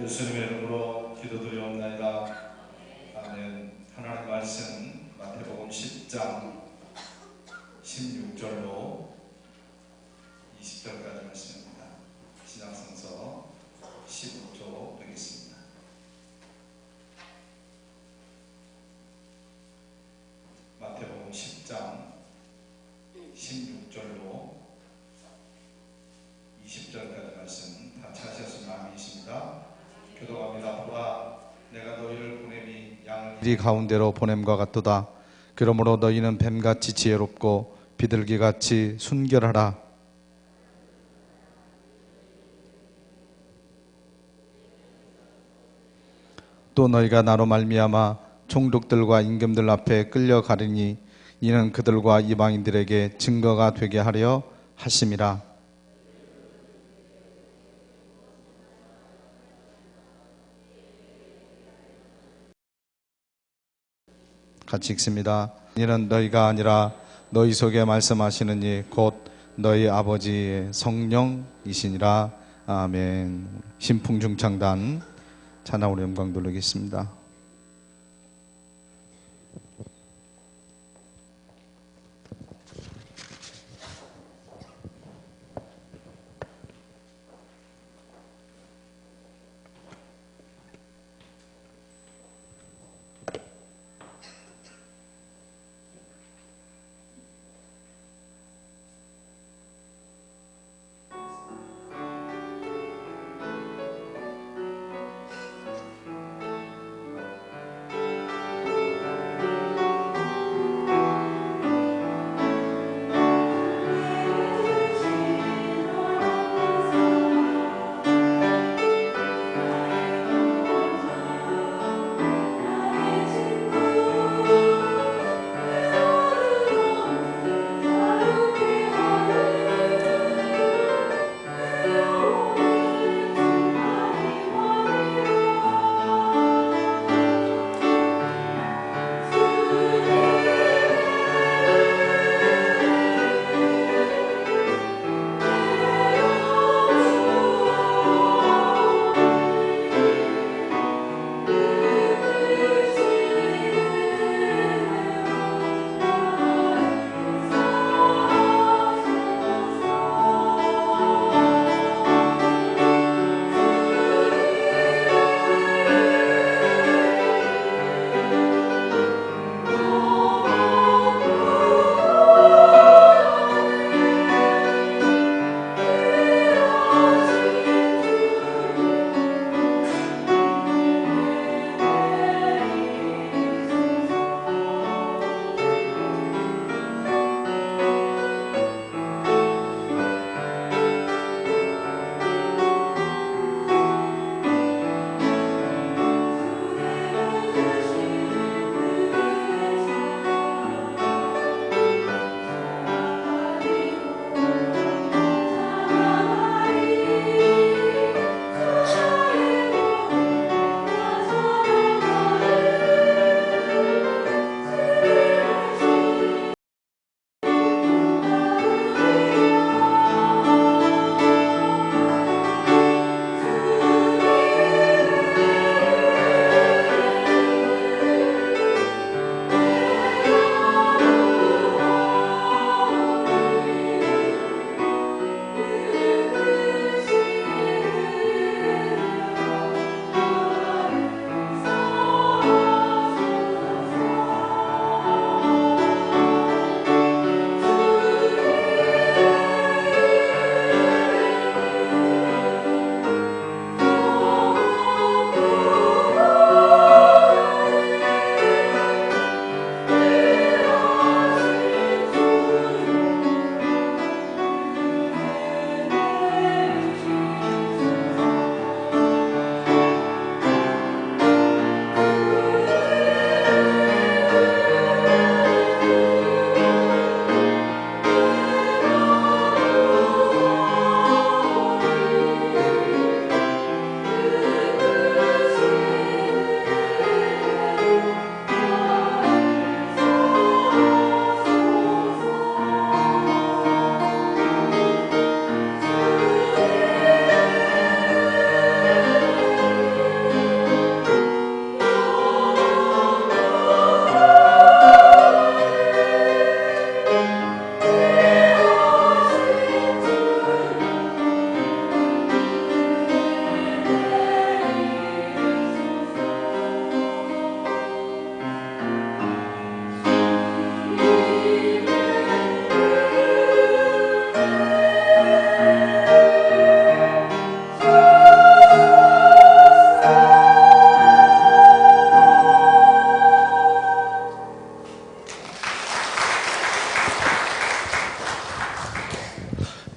예수님의 이름으로 기도드리옵나이다. 아멘. 하나님의 말씀 마태복음 10장 16절로 20절까지 말씀입니다. 신약성서 15조 되겠습니다. 마태복음 10장 16절로 20절까지 말씀 다 찾으셨으면 아멘이십니다. 교독합니다. 보라, 내가 너희를 보냄이 양을 이리 가운데로 보냄과 같도다. 그러므로 너희는 뱀같이 지혜롭고 비둘기같이 순결하라. 또 너희가 나로 말미암아 총독들과 임금들 앞에 끌려가리니 이는 그들과 이방인들에게 증거가 되게 하려 하심이라. 같이 읽습니다. 이는 너희가 아니라 너희 속에 말씀하시는 이 곧 너희 아버지의 성령이시니라. 아멘. 신풍중창단 찬양으로 영광 돌리겠습니다.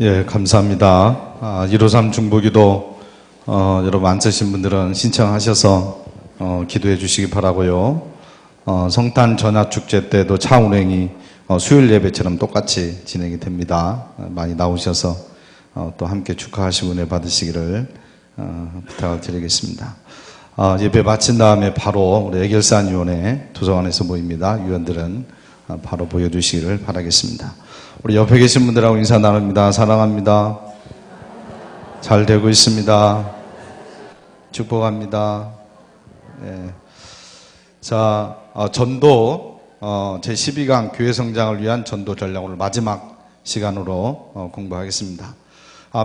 예, 감사합니다. 153 중보기도 여러분 안 쓰신 분들은 신청하셔서 기도해 주시기 바라고요. 성탄 전야축제 때도 차 운행이 수요일 예배처럼 똑같이 진행이 됩니다. 많이 나오셔서 또 함께 축하하시고 은혜 받으시기를 부탁을 드리겠습니다. 예배 마친 다음에 바로 우리 애결산위원회 도서관에서 모입니다. 위원들은 바로 보여주시기를 바라겠습니다. 우리 옆에 계신 분들하고 인사 나눕니다. 사랑합니다. 잘 되고 있습니다. 축복합니다. 네. 자, 전도 제12강 교회 성장을 위한 전도 전략 오늘 마지막 시간으로 공부하겠습니다.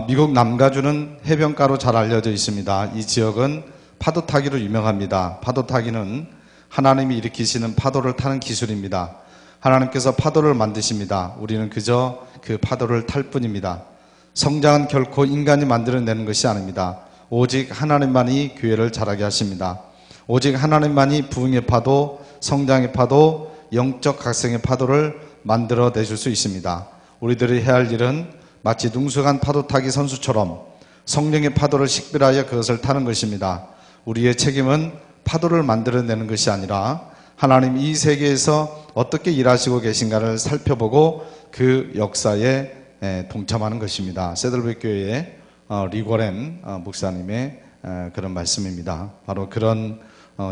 미국 남가주는 해변가로 잘 알려져 있습니다. 이 지역은 파도 타기로 유명합니다. 파도 타기는 하나님이 일으키시는 파도를 타는 기술입니다. 하나님께서 파도를 만드십니다. 우리는 그저 그 파도를 탈 뿐입니다. 성장은 결코 인간이 만들어내는 것이 아닙니다. 오직 하나님만이 교회를 자라게 하십니다. 오직 하나님만이 부흥의 파도, 성장의 파도, 영적 각성의 파도를 만들어내줄 수 있습니다. 우리들이 해야 할 일은 마치 능숙한 파도 타기 선수처럼 성령의 파도를 식별하여 그것을 타는 것입니다. 우리의 책임은 파도를 만들어내는 것이 아니라 하나님 이 세계에서 어떻게 일하시고 계신가를 살펴보고 그 역사에 동참하는 것입니다. 세들백 교회의 리고렌 목사님의 그런 말씀입니다. 바로 그런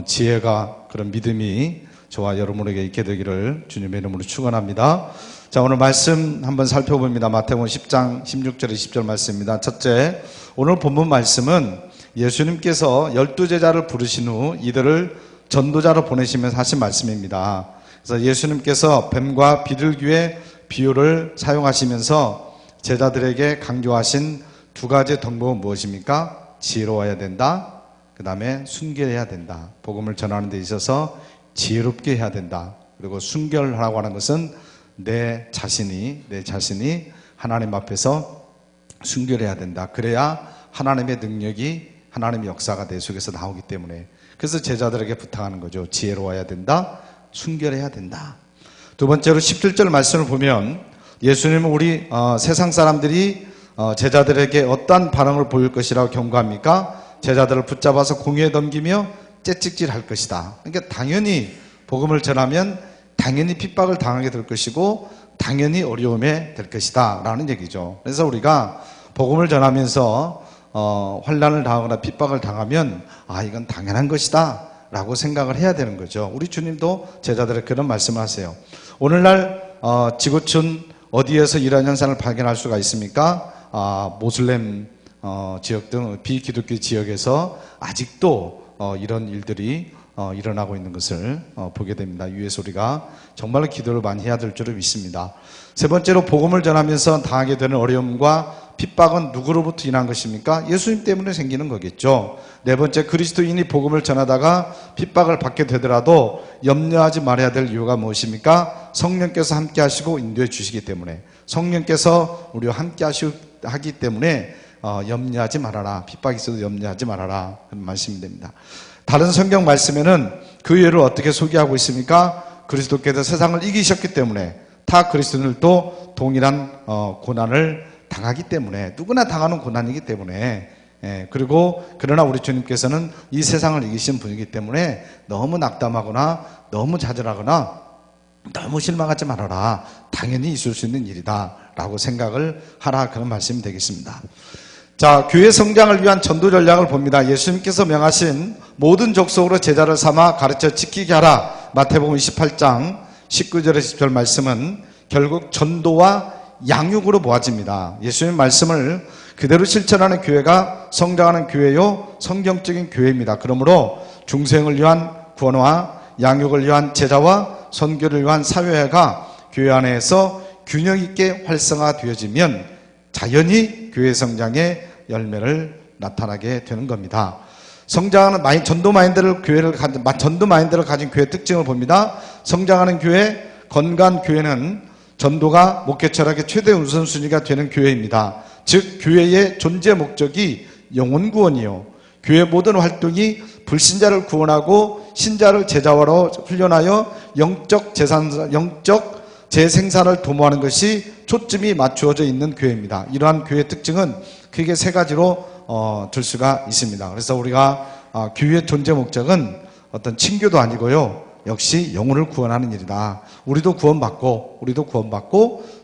지혜가 그런 믿음이 저와 여러분에게 있게 되기를 주님의 이름으로 축원합니다. 자, 오늘 말씀 한번 살펴봅니다. 마태복음 10장 16절에 20절 말씀입니다. 첫째, 오늘 본문 말씀은 예수님께서 12제자를 부르신 후 이들을 전도자로 보내시면서 하신 말씀입니다. 그래서 예수님께서 뱀과 비둘기의 비유를 사용하시면서 제자들에게 강조하신 두 가지 덕목은 무엇입니까? 지혜로워야 된다. 그 다음에 순결해야 된다. 복음을 전하는 데 있어서 지혜롭게 해야 된다. 그리고 순결하라고 하는 것은 내 자신이 하나님 앞에서 순결해야 된다. 그래야 하나님의 능력이 하나님의 역사가 내 속에서 나오기 때문에 그래서 제자들에게 부탁하는 거죠. 지혜로워야 된다. 순결해야 된다. 두 번째로 17절 말씀을 보면 예수님은 우리 세상 사람들이 제자들에게 어떠한 반응을 보일 것이라고 경고합니까? 제자들을 붙잡아서 공회에 넘기며 채찍질 할 것이다. 그러니까 당연히 복음을 전하면 당연히 핍박을 당하게 될 것이고 당연히 어려움에 될 것이다 라는 얘기죠. 그래서 우리가 복음을 전하면서 환난을 당하거나 핍박을 당하면 이건 당연한 것이다 라고 생각을 해야 되는 거죠. 우리 주님도 제자들에게 그런 말씀을 하세요. 오늘날 지구촌 어디에서 이런 현상을 발견할 수가 있습니까? 모슬렘 지역 등 비기독교 지역에서 아직도 이런 일들이 일어나고 있는 것을 보게 됩니다. 위에서 우리가 정말로 기도를 많이 해야 될 줄을 믿습니다. 세 번째로 복음을 전하면서 당하게 되는 어려움과 핍박은 누구로부터 인한 것입니까? 예수님 때문에 생기는 거겠죠. 네 번째, 그리스도인이 복음을 전하다가 핍박을 받게 되더라도 염려하지 말아야 될 이유가 무엇입니까? 성령께서 함께 하시고 인도해 주시기 때문에, 성령께서 우리와 함께 하기 때문에 염려하지 말아라. 핍박이 있어도 염려하지 말아라. 그런 말씀이 됩니다. 다른 성경 말씀에는 그 예를 어떻게 소개하고 있습니까? 그리스도께서 세상을 이기셨기 때문에 타 그리스도인들도 동일한 고난을 당하기 때문에, 누구나 당하는 고난이기 때문에, 그리고 그러나 우리 주님께서는 이 세상을 이기신 분이기 때문에 너무 낙담하거나 너무 좌절하거나 너무 실망하지 말아라. 당연히 있을 수 있는 일이다 라고 생각을 하라, 그런 말씀이 되겠습니다. 자, 교회 성장을 위한 전도 전략을 봅니다. 예수님께서 명하신 모든 족속으로 제자를 삼아 가르쳐 지키게 하라. 마태복음 28장 19절에 10절 말씀은 결국 전도와 양육으로 모아집니다. 예수님의 말씀을 그대로 실천하는 교회가 성장하는 교회요, 성경적인 교회입니다. 그러므로 중생을 위한 구원과 양육을 위한 제자와 선교를 위한 사회가 교회 안에서 균형 있게 활성화되어지면 자연히 교회 성장의 열매를 나타나게 되는 겁니다. 성장하는 전도 마인드를 가진 교회 특징을 봅니다. 성장하는 교회, 건강한 교회는 전도가 목회 철학의 최대 우선순위가 되는 교회입니다. 즉 교회의 존재 목적이 영혼 구원이요, 교회 모든 활동이 불신자를 구원하고 신자를 제자화로 훈련하여 영적 재생산을 도모하는 것이 초점이 맞추어져 있는 교회입니다. 이러한 교회의 특징은 크게 세 가지로 들 수가 있습니다. 그래서 우리가 교회의 존재 목적은 어떤 친교도 아니고요, 역시 영혼을 구원하는 일이다. 우리도 구원받고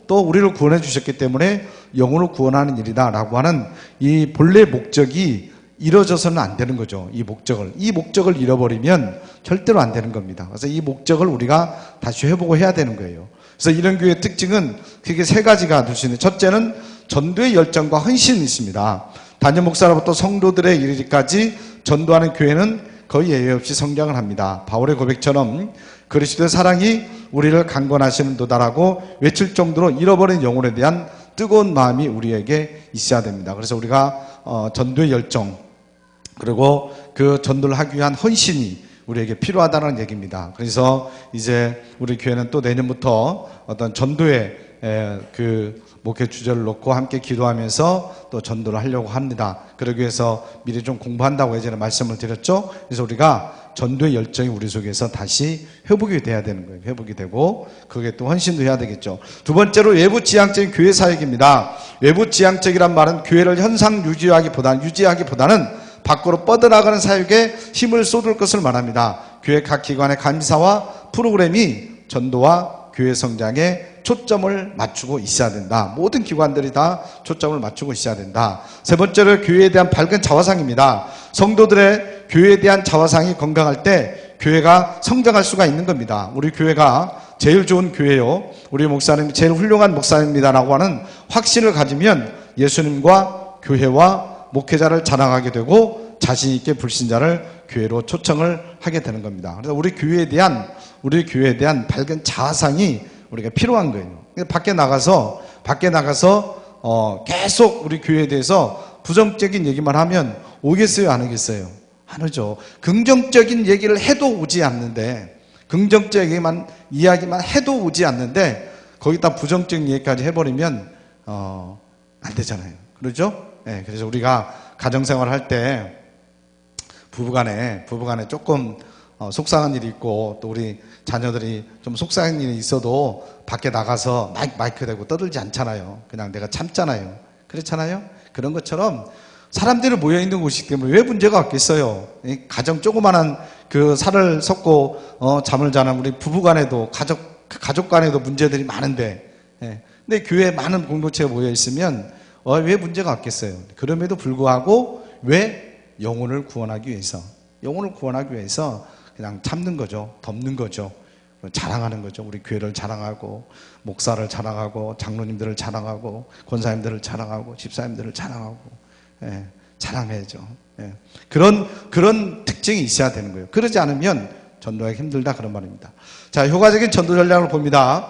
또 우리를 구원해 주셨기 때문에 영혼을 구원하는 일이다 라고 하는 이 본래 목적이 이루어져서는 안 되는 거죠. 이 목적을 잃어버리면 절대로 안 되는 겁니다. 그래서 이 목적을 우리가 다시 회복을 해야 되는 거예요. 그래서 이런 교회의 특징은 크게 세 가지가 될 수 있는, 첫째는 전도의 열정과 헌신이 있습니다. 담임 목사로부터 성도들에 이르기까지 전도하는 교회는 거의 예외 없이 성장을 합니다. 바울의 고백처럼 그리스도의 사랑이 우리를 강건하시는도다라고 외칠 정도로 잃어버린 영혼에 대한 뜨거운 마음이 우리에게 있어야 됩니다. 그래서 우리가 전도의 열정, 그리고 그 전도를 하기 위한 헌신이 우리에게 필요하다는 얘기입니다. 그래서 이제 우리 교회는 또 내년부터 어떤 전도의 그 목회 주제를 놓고 함께 기도하면서 또 전도를 하려고 합니다. 그러기 위해서 미리 좀 공부한다고 예전에 말씀을 드렸죠. 그래서 우리가 전도의 열정이 우리 속에서 다시 회복이 돼야 되는 거예요. 회복이 되고 그게 또 헌신도 해야 되겠죠. 두 번째로 외부 지향적인 교회 사역입니다. 외부 지향적이란 말은 교회를 현상 유지하기보다는 밖으로 뻗어나가는 사역에 힘을 쏟을 것을 말합니다. 교회 각 기관의 감사와 프로그램이 전도와 교회 성장에 초점을 맞추고 있어야 된다. 모든 기관들이 다 초점을 맞추고 있어야 된다. 세 번째로 교회에 대한 밝은 자화상입니다. 성도들의 교회에 대한 자화상이 건강할 때 교회가 성장할 수가 있는 겁니다. 우리 교회가 제일 좋은 교회요, 우리 목사님이 제일 훌륭한 목사입니다라고 하는 확신을 가지면 예수님과 교회와 목회자를 자랑하게 되고 자신 있게 불신자를 교회로 초청을 하게 되는 겁니다. 그래서 우리 교회에 대한 밝은 자화상이 우리가 필요한 거예요. 밖에 나가서 계속 우리 교회에 대해서 부정적인 얘기만 하면 오겠어요, 안 오겠어요? 안 오죠. 긍정적인 얘기를 해도 오지 않는데, 긍정적인 이야기만 해도 오지 않는데 거기다 부정적인 얘기까지 해버리면 안 되잖아요. 그렇죠? 네, 그래서 우리가 가정생활 할 때 부부간에 조금 속상한 일이 있고 또 우리 자녀들이 좀 속상한 일이 있어도 밖에 나가서 마이크 대고 떠들지 않잖아요. 그냥 내가 참잖아요. 그렇잖아요. 그런 것처럼 사람들이 모여있는 곳이기 때문에 왜 문제가 없겠어요. 가정 조그만한 그 살을 섞고 잠을 자는 우리 부부간에도 가족 간에도 문제들이 많은데, 근데 교회에 많은 공동체가 모여있으면 왜 문제가 없겠어요. 그럼에도 불구하고 왜 영혼을 구원하기 위해서 그냥 참는 거죠. 덮는 거죠. 자랑하는 거죠. 우리 교회를 자랑하고 목사를 자랑하고 장로님들을 자랑하고 권사님들을 자랑하고 집사님들을 자랑하고, 자랑해야죠. 그런 특징이 있어야 되는 거예요. 그러지 않으면 전도하기 힘들다, 그런 말입니다. 자, 효과적인 전도 전략을 봅니다.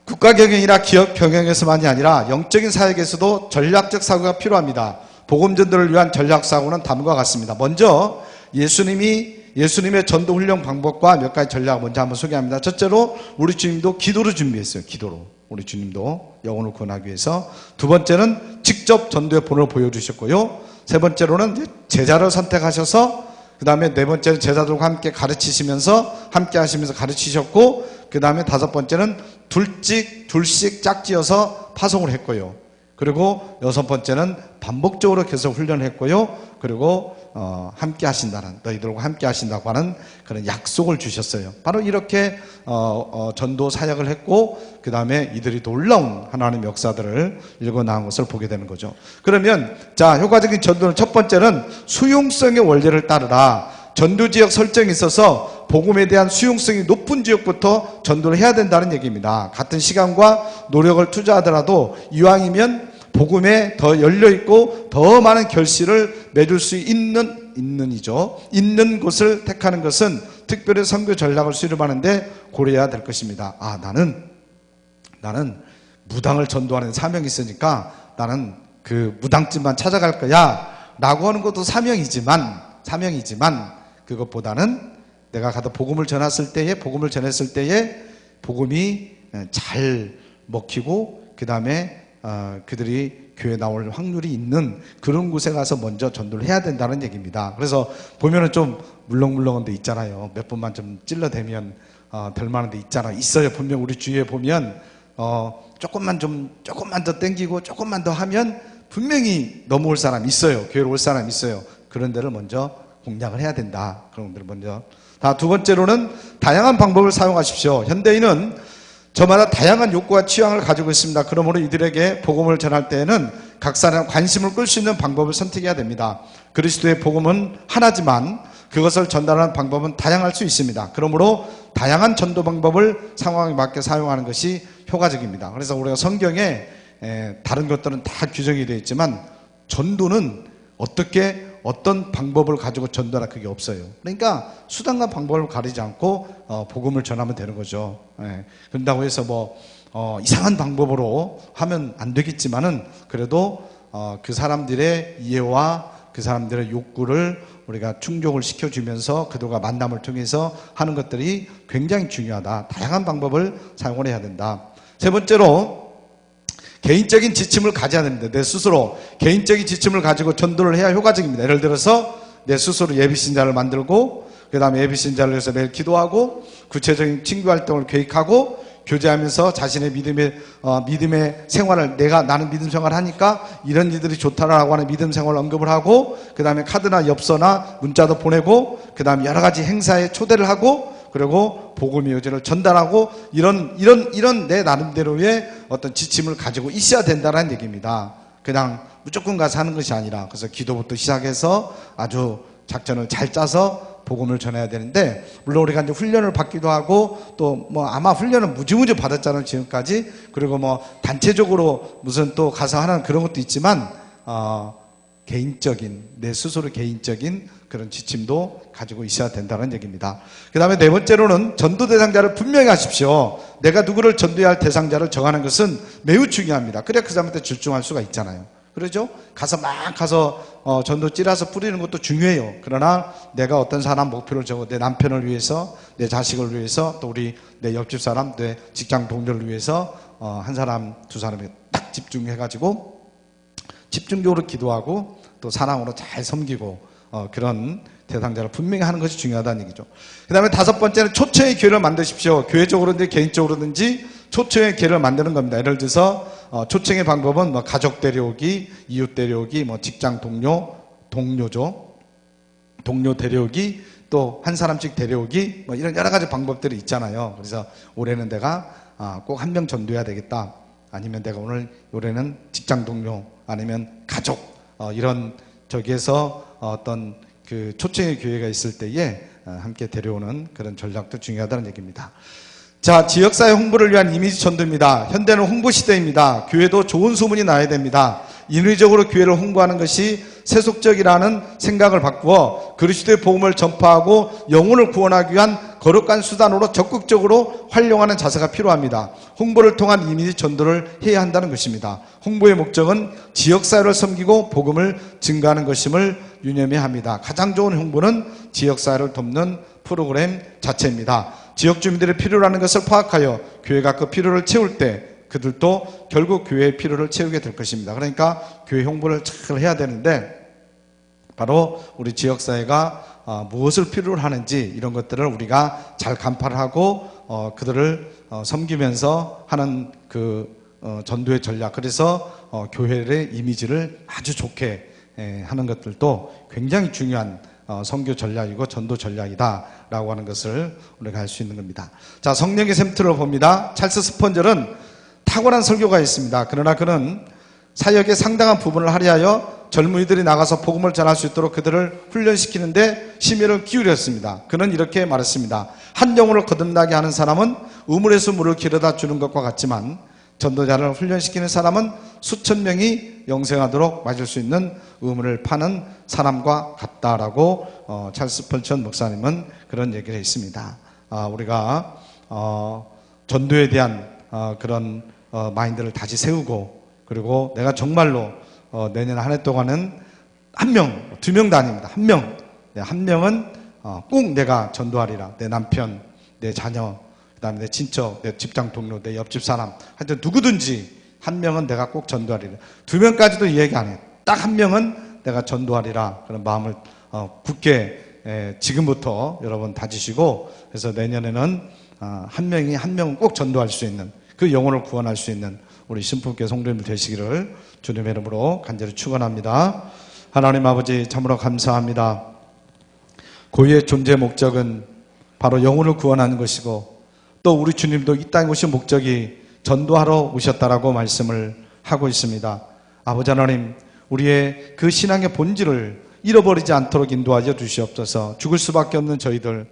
국가 경영이나 기업 경영에서만이 아니라 영적인 사역에서도 전략적 사고가 필요합니다. 복음 전도를 위한 전략 사고는 다음과 같습니다. 먼저 예수님의 전도 훈련 방법과 몇 가지 전략을 먼저 한번 소개합니다. 첫째로 우리 주님도 기도로 준비했어요. 기도로. 우리 주님도 영혼을 구원하기 위해서. 두 번째는 직접 전도의 본을 보여주셨고요. 세 번째로는 제자를 선택하셔서, 그 다음에 네 번째는 제자들과 함께 함께 하시면서 가르치셨고, 그 다음에 다섯 번째는 둘씩 짝지어서 파송을 했고요. 그리고 여섯 번째는 반복적으로 계속 훈련을 했고요. 그리고 함께 하신다는, 너희들과 함께 하신다고 하는 그런 약속을 주셨어요. 바로 이렇게 전도 사역을 했고, 그 다음에 이들이 놀라운 하나님의 역사들을 읽어 나온 것을 보게 되는 거죠. 그러면 자, 효과적인 전도는 첫 번째는 수용성의 원리를 따르라. 전도지역 설정이 있어서 복음에 대한 수용성이 높은 지역부터 전도를 해야 된다는 얘기입니다. 같은 시간과 노력을 투자하더라도 이왕이면 복음에 더 열려있고 더 많은 결실을 맺을 수 있는 곳을 택하는 것은 특별히 선교 전략을 수립하는데 고려해야 될 것입니다. 나는 무당을 전도하는 사명이 있으니까 나는 그 무당집만 찾아갈 거야 라고 하는 것도 사명이지만 그것보다는 내가 가서 복음을 전했을 때에 복음이 잘 먹히고, 그 다음에 그들이 교회 나올 확률이 있는 그런 곳에 가서 먼저 전도를 해야 된다는 얘기입니다. 그래서 보면은 좀 물렁물렁한 데 있잖아요. 몇 번만 좀 찔러대면 될 만한 데 있어요. 분명 우리 주위에 보면 조금만 더 땡기고 조금만 더 하면 분명히 넘어올 사람 있어요. 교회로 올 사람 있어요. 그런 데를 먼저 공략을 해야 된다. 그런 데를 먼저. 두 번째로는 다양한 방법을 사용하십시오. 현대인은 저마다 다양한 욕구와 취향을 가지고 있습니다. 그러므로 이들에게 복음을 전할 때에는 각 사람 관심을 끌 수 있는 방법을 선택해야 됩니다. 그리스도의 복음은 하나지만 그것을 전달하는 방법은 다양할 수 있습니다. 그러므로 다양한 전도 방법을 상황에 맞게 사용하는 것이 효과적입니다. 그래서 우리가 성경에 다른 것들은 다 규정이 되어 있지만 전도는 어떤 방법을 가지고 전도하라 그게 없어요. 그러니까 수단과 방법을 가리지 않고 복음을 전하면 되는 거죠. 그런다고 해서 이상한 방법으로 하면 안 되겠지만은 그래도 그 사람들의 이해와 그 사람들의 욕구를 우리가 충족을 시켜주면서 그들과 만남을 통해서 하는 것들이 굉장히 중요하다. 다양한 방법을 사용을 해야 된다. 세 번째로 개인적인 지침을 가져야 됩니다. 내 스스로 개인적인 지침을 가지고 전도를 해야 효과적입니다. 예를 들어서 내 스스로 예비신자를 만들고 그 다음에 예비신자를 위해서 매일 기도하고 구체적인 친구 활동을 계획하고 교제하면서 자신의 믿음의 생활을 나는 믿음 생활을 하니까 이런 일들이 좋다라고 하는 믿음 생활을 언급을 하고 그 다음에 카드나 엽서나 문자도 보내고 그 다음에 여러 가지 행사에 초대를 하고 그리고 복음의 요지를 전달하고 이런 내 나름대로의 어떤 지침을 가지고 있어야 된다는 얘기입니다. 그냥 무조건 가서 하는 것이 아니라 그래서 기도부터 시작해서 아주 작전을 잘 짜서 복음을 전해야 되는데 물론 우리가 이제 훈련을 받기도 하고 또 아마 훈련은 무지무지 받았잖아요 지금까지. 그리고 단체적으로 무슨 또 가서 하는 그런 것도 있지만 내 스스로 개인적인 그런 지침도 가지고 있어야 된다는 얘기입니다. 그 다음에 네 번째로는 전도 대상자를 분명히 하십시오. 내가 누구를 전도해야 할 대상자를 정하는 것은 매우 중요합니다. 그래야 그 사람한테 집중할 수가 있잖아요. 그러죠? 가서 전도 찌라서 뿌리는 것도 중요해요. 그러나 내가 어떤 사람 목표를 적어 내 남편을 위해서, 내 자식을 위해서, 또 내 옆집 사람, 내 직장 동료를 위해서 한 사람, 두 사람에 딱 집중해가지고 집중적으로 기도하고 또 사랑으로 잘 섬기고 그런 대상자를 분명히 하는 것이 중요하다는 얘기죠. 그 다음에 다섯 번째는 초청의 기회를 만드십시오. 교회적으로든지 개인적으로든지 초청의 기회를 만드는 겁니다. 예를 들어서 초청의 방법은 가족 데려오기, 이웃 데려오기, 직장 동료죠. 동료 데려오기, 또 한 사람씩 데려오기, 이런 여러 가지 방법들이 있잖아요. 그래서 올해는 내가 꼭 한 명 전도해야 되겠다. 아니면 내가 올해는 직장 동료, 아니면 가족, 이런 저기에서 어떤 그 초청의 기회가 있을 때에 함께 데려오는 그런 전략도 중요하다는 얘기입니다. 자, 지역사회 홍보를 위한 이미지 전도입니다. 현대는 홍보 시대입니다. 교회도 좋은 소문이 나야 됩니다. 인위적으로 교회를 홍보하는 것이 세속적이라는 생각을 바꾸어 그리스도의 복음을 전파하고 영혼을 구원하기 위한 거룩한 수단으로 적극적으로 활용하는 자세가 필요합니다. 홍보를 통한 이미지 전도를 해야 한다는 것입니다. 홍보의 목적은 지역사회를 섬기고 복음을 증가하는 것임을 유념해야 합니다. 가장 좋은 홍보는 지역사회를 돕는 프로그램 자체입니다. 지역 주민들의 필요로 하는 것을 파악하여 교회가 그 필요를 채울 때 그들도 결국 교회의 필요를 채우게 될 것입니다. 그러니까 교회 홍보를 잘 해야 되는데 바로 우리 지역사회가 무엇을 필요로 하는지 이런 것들을 우리가 잘 간파를 하고 그들을 섬기면서 하는 그 전도의 전략, 그래서 교회의 이미지를 아주 좋게 하는 것들도 굉장히 중요한 선교 전략이고 전도 전략이다라고 하는 것을 우리가 알 수 있는 겁니다. 자, 성령의 샘틀을 봅니다. 찰스 스펀절은 탁월한 설교가 있습니다. 그러나 그는 사역의 상당한 부분을 할애하여 젊은이들이 나가서 복음을 전할 수 있도록 그들을 훈련시키는데 심혈을 기울였습니다. 그는 이렇게 말했습니다. 한 영혼을 거듭나게 하는 사람은 우물에서 물을 길어다 주는 것과 같지만 전도자를 훈련시키는 사람은 수천 명이 영생하도록 맞을 수 있는 우물을 파는 사람과 같다라고 찰스 스펀절 목사님은 그런 얘기를 했습니다. 우리가 전도에 대한 그런 마인드를 다시 세우고, 그리고 내가 정말로 내년 한 해 동안은 한 명, 두 명도 아닙니다. 한 명은 꼭 내가 전도하리라. 내 남편, 내 자녀, 그다음에 내 친척, 내 직장 동료, 내 옆집 사람, 하여튼 누구든지 한 명은 내가 꼭 전도하리라. 두 명까지도 이야기 안 해요. 딱 한 명은 내가 전도하리라. 그런 마음을 굳게 지금부터 여러분 다지시고, 그래서 내년에는 한 명이 한 명은 꼭 전도할 수 있는, 그 영혼을 구원할 수 있는 우리 신부께 성도님들 되시기를 주님의 이름으로 간절히 축원합니다. 하나님 아버지, 참으로 감사합니다. 교회의 존재 목적은 바로 영혼을 구원하는 것이고, 또 우리 주님도 이 땅에 오신 목적이 전도하러 오셨다라고 말씀을 하고 있습니다. 아버지 하나님, 우리의 그 신앙의 본질을 잃어버리지 않도록 인도하여 주시옵소서. 죽을 수밖에 없는 저희들,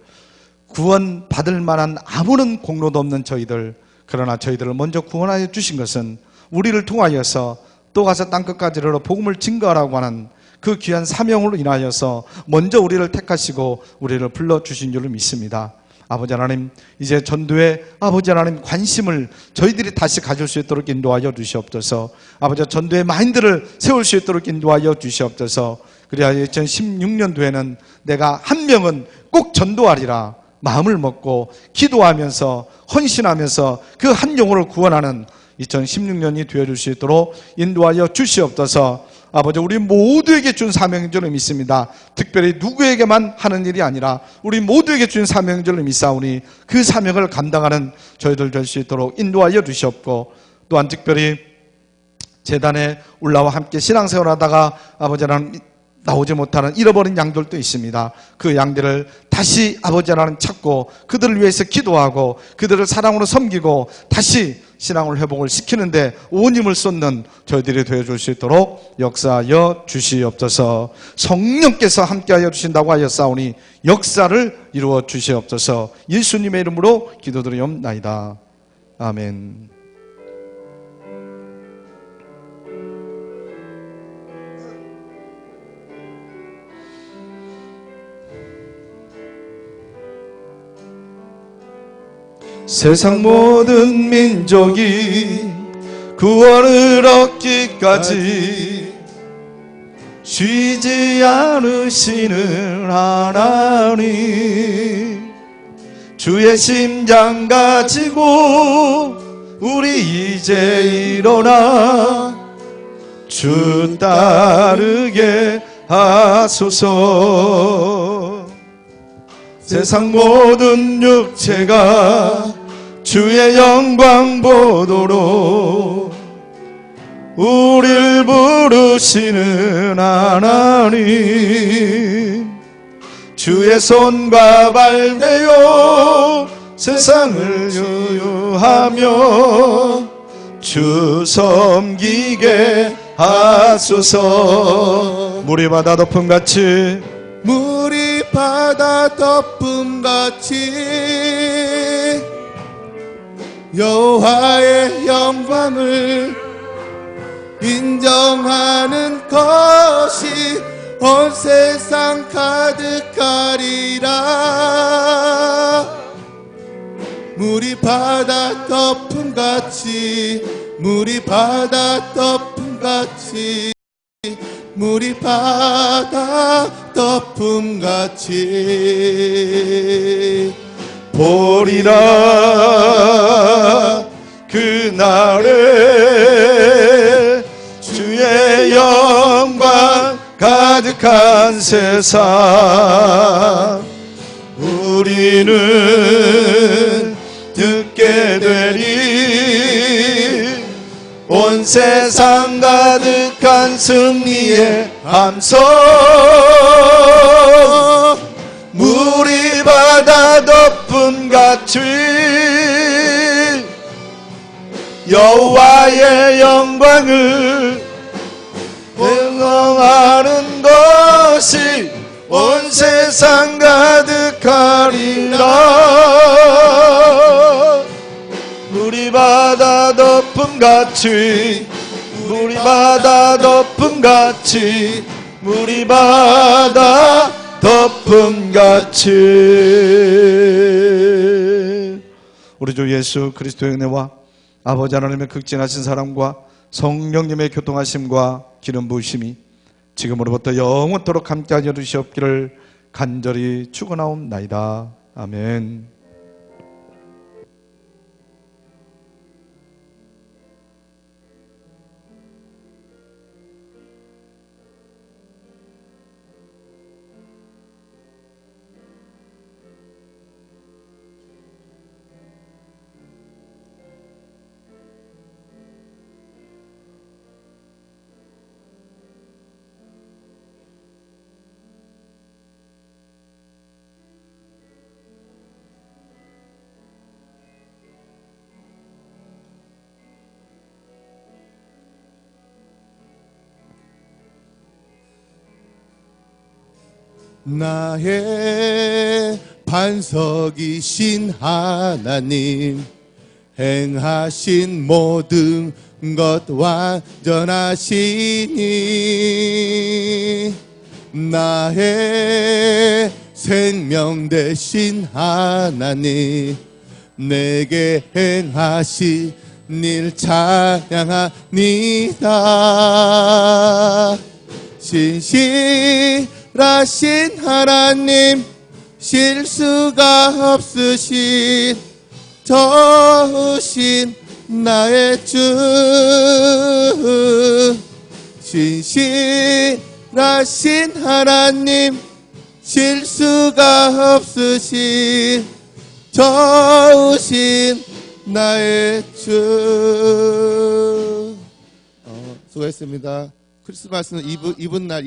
구원 받을 만한 아무런 공로도 없는 저희들, 그러나 저희들을 먼저 구원하여 주신 것은 우리를 통하여서 또 가서 땅끝까지 이르러 복음을 증거하라고 하는 그 귀한 사명으로 인하여서 먼저 우리를 택하시고 우리를 불러주신 줄을 믿습니다. 아버지 하나님, 이제 전도에 아버지 하나님 관심을 저희들이 다시 가질 수 있도록 인도하여 주시옵소서. 아버지, 전도의 마인드를 세울 수 있도록 인도하여 주시옵소서. 그래야 2016년도에는 내가 한 명은 꼭 전도하리라 마음을 먹고 기도하면서 헌신하면서 그 한 영혼을 구원하는 2016년이 되어줄 수 있도록 인도하여 주시옵소서. 아버지, 우리 모두에게 준 사명인 줄로 믿습니다. 특별히 누구에게만 하는 일이 아니라 우리 모두에게 준 사명인 줄로 믿사오니 그 사명을 감당하는 저희들 될 수 있도록 인도하여 주시옵고, 또한 특별히 재단에 올라와 함께 신앙생활하다가 아버지 하나님 나오지 못하는 잃어버린 양들도 있습니다. 그 양들을 다시 아버지 하나님 찾고 그들을 위해서 기도하고 그들을 사랑으로 섬기고 다시 신앙을 회복을 시키는데 온 힘을 쏟는 저희들이 되어줄 수 있도록 역사하여 주시옵소서. 성령께서 함께하여 주신다고 하였사오니 역사를 이루어 주시옵소서. 예수님의 이름으로 기도드리옵나이다. 아멘. 세상 모든 민족이 구원을 얻기까지 쉬지 않으시는 하나님, 주의 심장 가지고 우리 이제 일어나 주 따르게 하소서. 세상 모든 육체가 주의 영광 보도록 우릴 부르시는 하나님, 주의 손과 발 되어 세상을 유유하며 주 섬기게 하소서. 물이 바다 덮음같이, 물이 바다 덮음같이 여호와의 영광을 인정하는 것이 온 세상 가득하리라. 물이 바다 덮음같이, 물이 바다 덮음같이, 물이 바다 덮음같이 보리라. 그날에 주의 영광 가득한 세상 우리는 듣게 되리. 온 세상 가득한 승리의 함성, 물이 바다 덮음같이 여호와의 영광을 응원하는 것이 온 세상 가득하리라. 물이 바다 덮음같이, 물이 바다 덮음같이, 물이 바다 덮음같이. 우리 주 예수 그리스도의 은혜와 아버지 하나님의 극진하신 사랑과 성령님의 교통하심과 기름 부으심이 지금으로부터 영원토록 함께하여 주시옵기를 간절히 축원하옵나이다. 아멘. 나의 반석이신 하나님, 행하신 모든 것 완전하시니, 나의 생명 되신 하나님, 내게 행하신 일 찬양합니다. 신실하신 하나님, 실수가 없으신 좋으신 나의 주, 신실하신 하나님, 실수가 없으신 좋으신 나의 주. 수고했습니다. 크리스마스는 이브 날